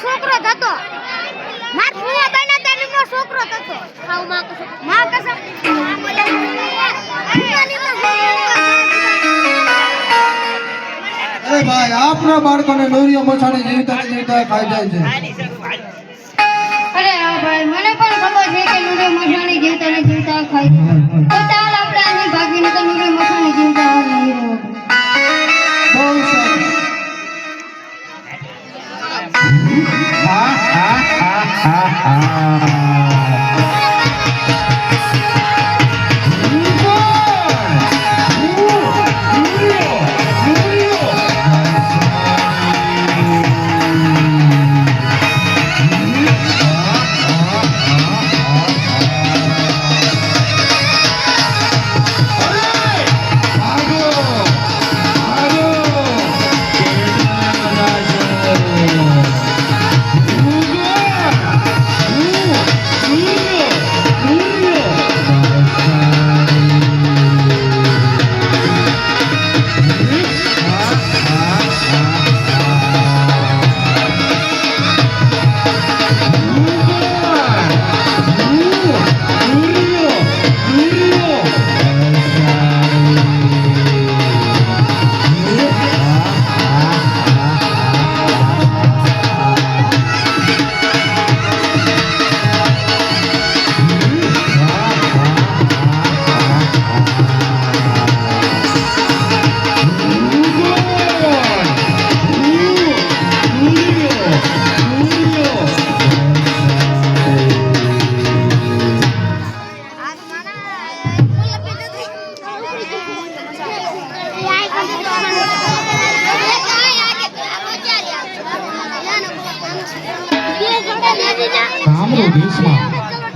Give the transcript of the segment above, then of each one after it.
છોકરો થતો માર ફૂવા બના તારીનો છોકરો થતો ખાવ માં કસમ અરે ભાઈ આપના બાળકોને લોરીઓ મસાણી જીવતા જીવતા ખાઈ જાય છે. અરે હા ભાઈ મને પણ ખબર છે કે નુરે મસાણી જીવતા ને જીવતા ખાઈ જાય તો ચાલ આપણે અહીં ભાગીને તો નુરે મસાણી જીવતા નહીં રહો. બહુ સારું.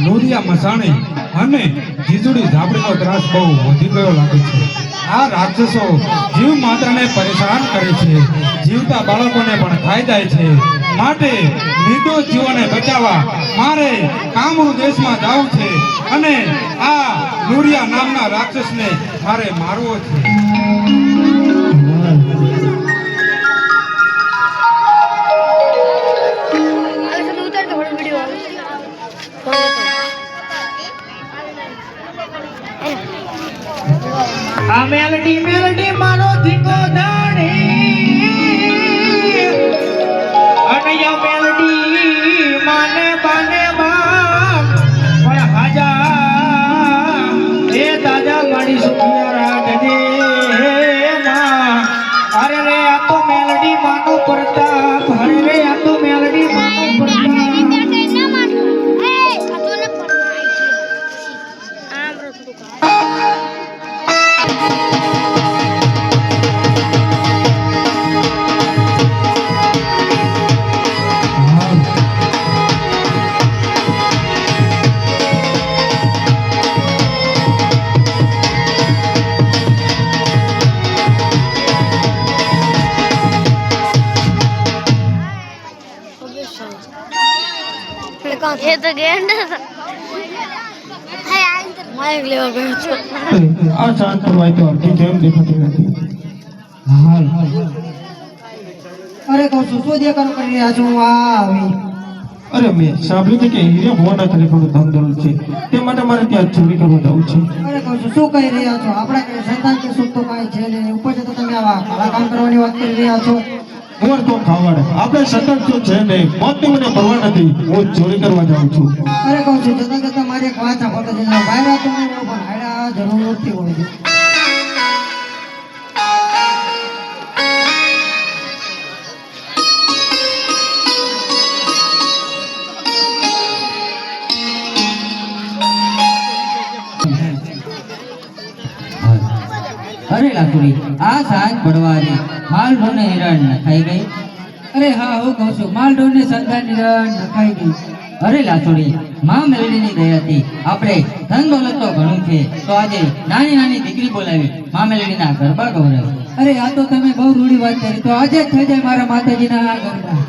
નોરિયા મસાણી અને જીજુડી ઝાપડીનો ત્રાસ બહુ વધી ગયો લાગે છે. આ રાક્ષસો જીવ માત્રને પરેશાન કરે છે, જીવતા બાળકોને પણ ખાઈ જાય છે. માટે નિર્દોષ જીવોને બચાવવા મારે કામરૂ દેશમાં જવું છે અને આ નોરિયા નામના રાક્ષસને મારે મારવો છે. આ મેલડી મેલડી મારો ધીકો દાણી અનયા મેલડી માને બાને બાપ પણ હાજા એ દાદા મારી સુખિયા રાખજે માં. અરે રે આ તો મેલડી માનો પ્રતાપ, અરે રે આ તો મેલડી માનો પ્રતાપ. ये तो गेंड है माइक लेवा गयो છો. આ શાંત કરવાય તો અડધી જેમ દેખાતી નથી. હાલ અરે કહું છું શું દેખાડો કરી રહ્યા છો? આવી અરે મેં સાંભળ્યું છે કે હીરે ભુવાના તરીકેનું ધન દોલત છે, તે માટે મારે ત્યાં ચોરી કરવા જવું છે. અરે કહું છું શું કહી રહ્યા છો? આપણા કે સંતાન કે સુખ તો કાંઈ છે નહીં, ઉપર છે તો તમે આવા કાળા કામ કરવાની વાત કરી રહ્યા છો. મોર તો ખાવાડે આપણે સતત તો છે નહીં, મોતની મને પરવા નથી, હું ચોરી કરવા જાઉં છું. અરે કહું છું જતા જતા મારી એક વાત સાંભળતો જજો. ભાઈરા તો નહીં પણ હાયડા જરૂરથી હોય છે. અરે લાકડી આ સાજ પડવાની માલ ઢોરને હિરણ નખાઈ ગઈ. અરે હા હું કહું છું માલ ઢોરને સંતાન હિરણ નખાઈ ગઈ. અરે લાસોડી માં મેલડીની દયાથી આપણે ધન દોલત તો ઘણું છે, તો આજે નાની નાની દીકરી બોલાવી માં મેલડીના ગરબા ગૌરવ. અરે આ તો તમે બહુ રૂડી વાત કરી, તો આજે જ થઈ જાય મારા માતાજીના આ ગરબા.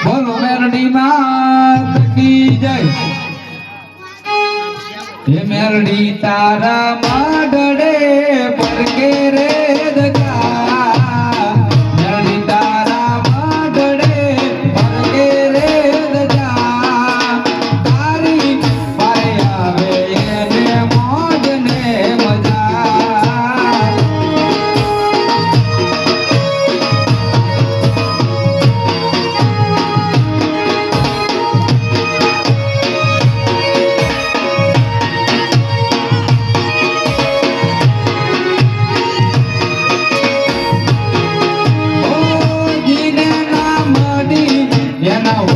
બોલો મેરડી માત કી જય. હે મેરડી તારા માડડે પરકે રે દગા, મેરડી તારા માડડે પરકે રે દગા, તારી પારે આવે એને મોજ ને મજા. એના